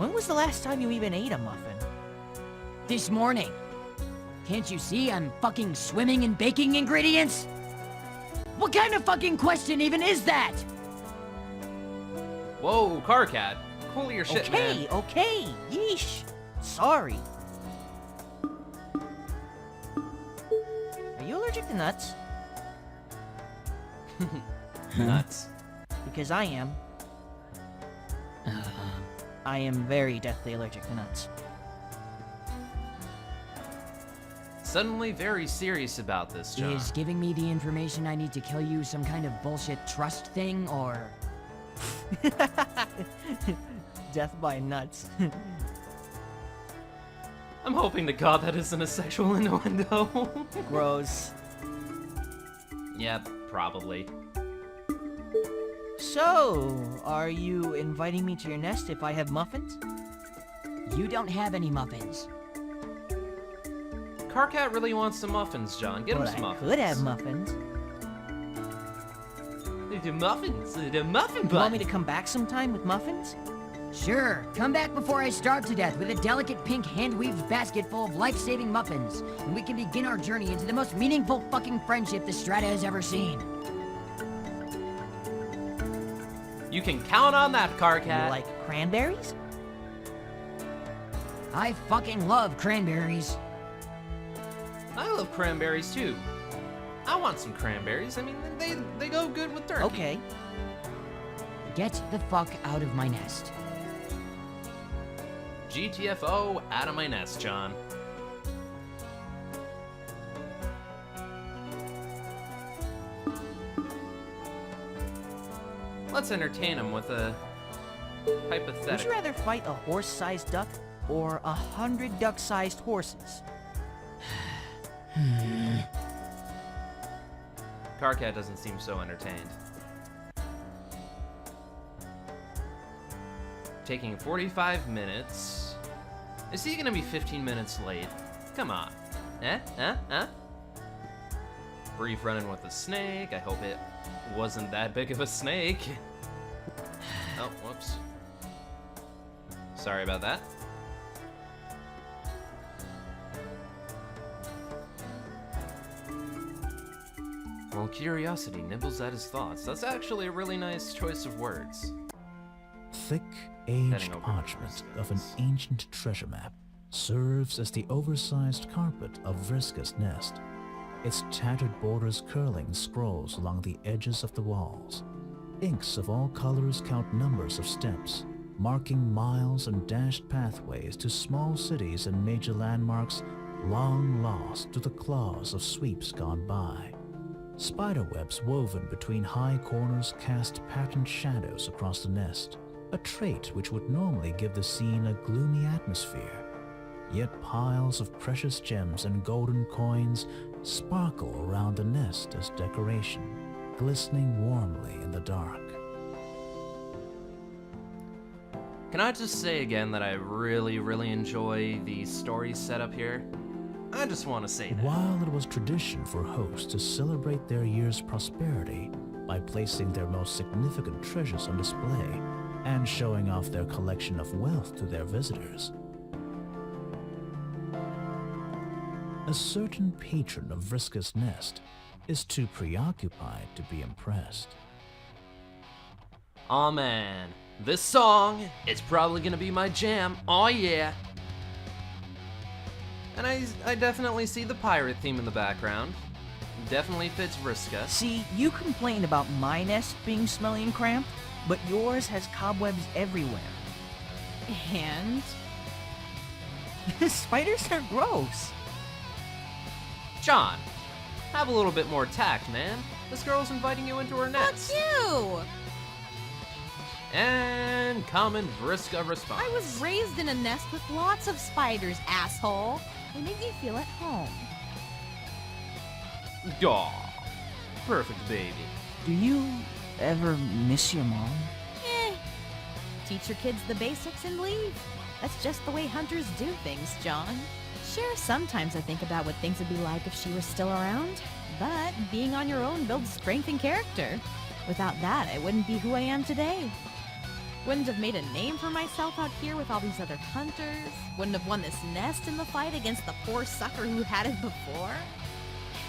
When was the last time you even ate a muffin? This morning. Can't you see I'm fucking swimming in baking ingredients? What kind of fucking question even is that? Whoa, Karkat. Cool your shit, man. Okay. Yeesh. Sorry. Are you allergic to nuts? Nuts. Because I am. I am very deathly allergic to nuts. Suddenly very serious about this, John. Is giving me the information I need to kill you some kind of bullshit trust thing, or... Death by nuts. I'm hoping to God that isn't a sexual innuendo. Gross. Yep, probably. So, are you inviting me to your nest if I have muffins? You don't have any muffins. Karkat really wants some muffins, John. Get him But some I muffins. could have muffins. The muffins. The muffin bun. You want me to come back sometime with muffins? Sure, come back before I starve to death with a delicate pink hand-weaved basket full of life-saving muffins, and we can begin our journey into the most meaningful fucking friendship the Strata has ever seen. You can count on that, Karkat. You like cranberries? I fucking love cranberries. I love cranberries too. I want some cranberries. I mean, they go good with turkey. Okay. Get the fuck out of my nest. GTFO, out of my nest, John. Let's entertain him with a Would hypothetical. you rather fight a horse-sized duck or 100 duck-sized horses? Karkat doesn't seem so entertained. Taking 45 minutes. Is he gonna be 15 minutes late? Come on. Brief run-in with a snake. I hope it wasn't that big of a snake. Oh, whoops. Sorry about that. Well, curiosity nibbles at his thoughts. That's actually a really nice choice of words. Thick, aged parchment of an ancient treasure map serves as the oversized carpet of Vriska's nest, its tattered borders curling scrolls along the edges of the walls. Inks of all colors count numbers of steps, marking miles and dashed pathways to small cities and major landmarks long lost to the claws of sweeps gone by. Spiderwebs woven between high corners cast patterned shadows across the nest, a trait which would normally give the scene a gloomy atmosphere. Yet piles of precious gems and golden coins sparkle around the nest as decoration, glistening warmly in the dark. Can I just say again that I really enjoy the story setup here? I just want to say that. While it was tradition for hosts to celebrate their year's prosperity by placing their most significant treasures on display and showing off their collection of wealth to their visitors, a certain patron of Vriska's nest is too preoccupied to be impressed. Aw man, this song is probably gonna be my jam. Oh yeah. And I definitely see the pirate theme in the background. Definitely fits Vriska. See, you complain about my nest being smelly and cramped, but yours has cobwebs everywhere. And? Spiders are gross. John, have a little bit more tact, man. This girl's inviting you into her nest. Fuck you! And common Vriska response. I was raised in a nest with lots of spiders, asshole. They make me feel at home. Aw, perfect baby. Do you ever miss your mom? Teach your kids the basics and leave. That's just the way hunters do things, John. Sure, sometimes I think about what things would be like if she were still around, but being on your own builds strength and character. Without that, I wouldn't be who I am today. Wouldn't have made a name for myself out here with all these other hunters. Wouldn't have won this nest in the fight against the poor sucker who had it before.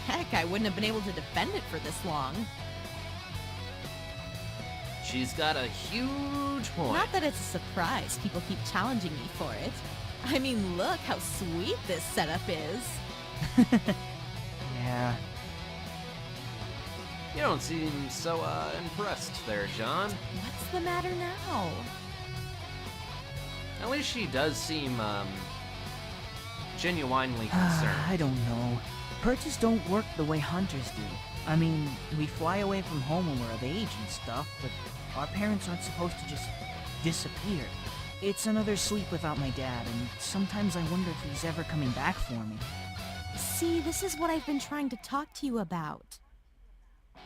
Heck, I wouldn't have been able to defend it for this long. She's got a huge point. Not that it's a surprise people keep challenging me for it. I mean, look how sweet this setup is. Yeah. You don't seem so, impressed there, John. What's the matter now? At least she does seem, genuinely concerned. I don't know. Perches don't work the way hunters do. I mean, we fly away from home when we're of age and stuff, but our parents aren't supposed to just disappear. It's another sleep without my dad, and sometimes I wonder if he's ever coming back for me. See, this is what I've been trying to talk to you about.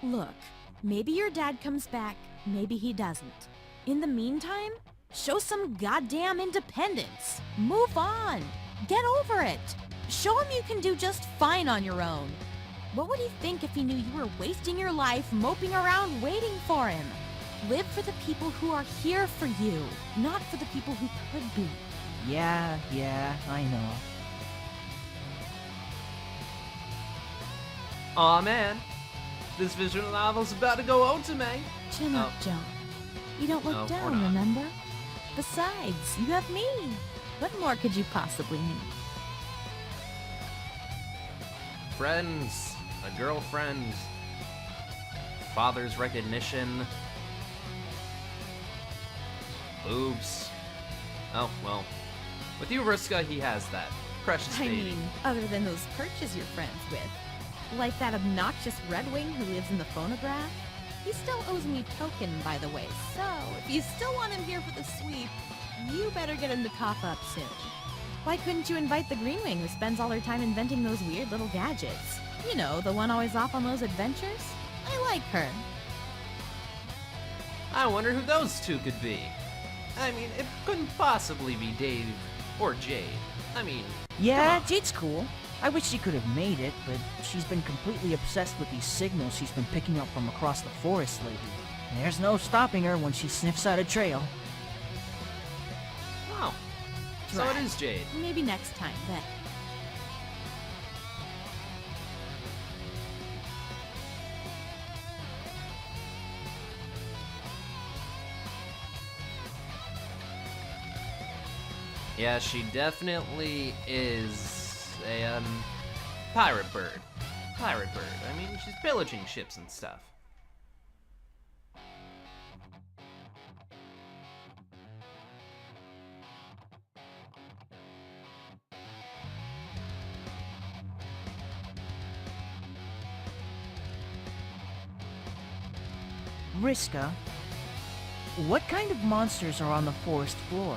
Look, maybe your dad comes back, maybe he doesn't. In the meantime, show some goddamn independence. Move on. Get over it. Show him you can do just fine on your own. What would he think if he knew you were wasting your life moping around waiting for him? Live for the people who are here for you, not for the people who could be. Yeah, I know. Aw, man. This visual novel's about to go otome. Chin up, John. You don't look No, we're down, not. remember? Besides, you have me. What more could you possibly need? Friends, a girlfriend, father's recognition, boobs. Oh, well, with you, Vriska, he has that. Precious I baby. mean, other than those perches you're friends with. Like that obnoxious Red Wing who lives in the phonograph. He still owes me token, by the way, so if you still want him here for the sweep, you better get him to cough up soon. Why couldn't you invite the Green Wing who spends all her time inventing those weird little gadgets? You know, the one always off on those adventures? I like her. I wonder who those two could be. I mean, it couldn't possibly be Dave or Jade. I mean, Yeah, come on. Jade's cool. I wish she could have made it, but she's been completely obsessed with these signals she's been picking up from across the forest lately. There's no stopping her when she sniffs out a trail. Oh, so it is Jade. Maybe next time, then. Yeah, she definitely is a, pirate bird. Pirate bird. I mean, she's pillaging ships and stuff. Vriska, what kind of monsters are on the forest floor?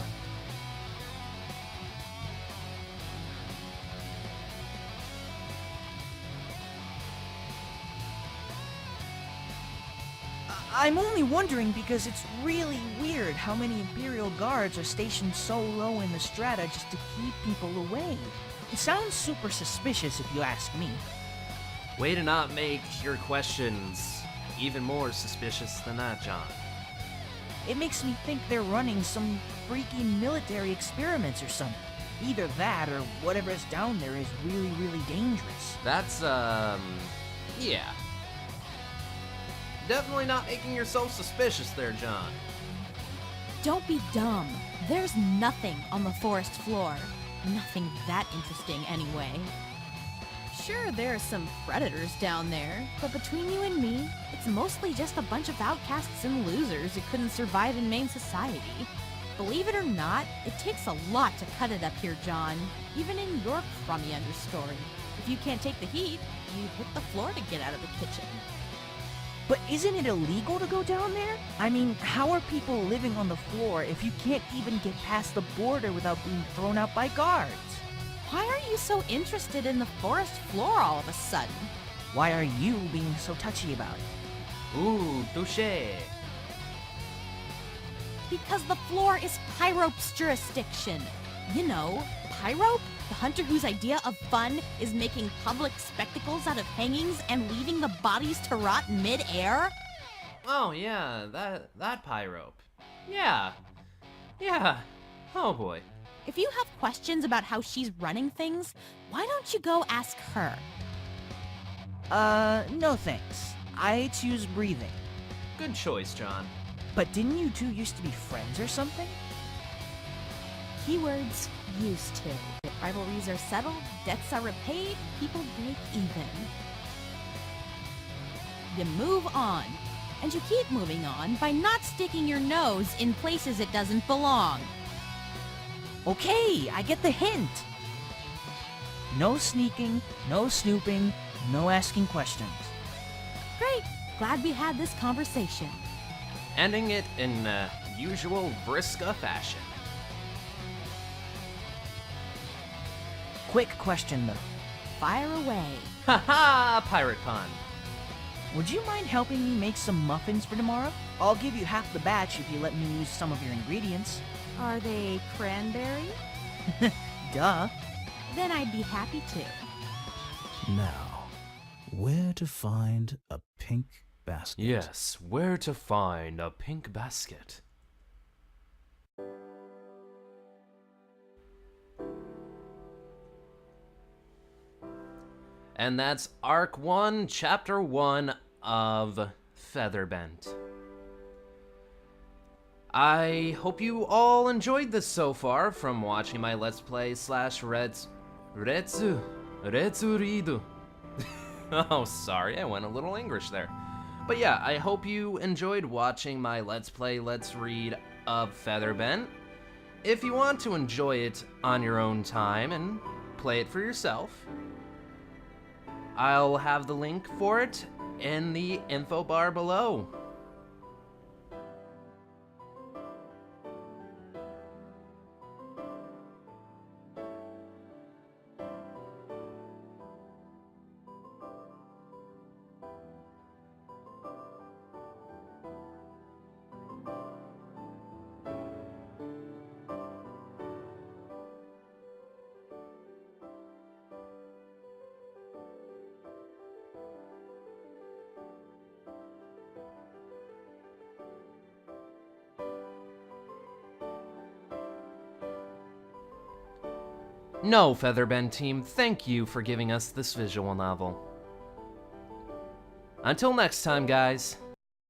I'm only wondering because it's really weird how many Imperial guards are stationed so low in the strata just to keep people away. It sounds super suspicious if you ask me. Way to not make your questions even more suspicious than that, John. It makes me think they're running some freaky military experiments or something. Either that or whatever is down there is really, really dangerous. That's, yeah. Definitely not making yourself suspicious there, John. Don't be dumb. There's nothing on the forest floor. Nothing that interesting, anyway. Sure, there are some predators down there, but between you and me, it's mostly just a bunch of outcasts and losers who couldn't survive in main society. Believe it or not, it takes a lot to cut it up here, John, even in your crummy understory. If you can't take the heat, you hit the floor to get out of the kitchen. But isn't it illegal to go down there? I mean, how are people living on the floor if you can't even get past the border without being thrown out by guards? Why are you so interested in the forest floor all of a sudden? Why are you being so touchy about it? Ooh, touché. Because the floor is Pyrope's jurisdiction. You know, Pyrope, the hunter whose idea of fun is making public spectacles out of hangings and leaving the bodies to rot mid-air? Oh yeah, that pyrope. Yeah. Yeah. Oh boy. If you have questions about how she's running things, why don't you go ask her? No thanks. I choose breathing. Good choice, John. But didn't you two used to be friends or something? Keywords used to. Rivalries are settled, debts are repaid, people break even. You move on. And you keep moving on by not sticking your nose in places it doesn't belong. Okay, I get the hint. No sneaking, no snooping, no asking questions. Great. Glad we had this conversation. Ending it in usual Vriska fashion. Quick question though. Fire away. Haha, pirate pun. Would you mind helping me make some muffins for tomorrow? I'll give you half the batch if you let me use some of your ingredients. Are they cranberry? Duh. Then I'd be happy to. Now, where to find a pink basket? Yes, where to find a pink basket. And that's Arc 1, Chapter 1 of Featherbent. I hope you all enjoyed this so far from watching my Let's Play / Retsuridu. Oh, sorry, I went a little English there. But yeah, I hope you enjoyed watching my Let's Play, Let's Read of Featherbent. If you want to enjoy it on your own time and play it for yourself, I'll have the link for it in the info bar below. No, Featherbent team, thank you for giving us this visual novel. Until next time, guys.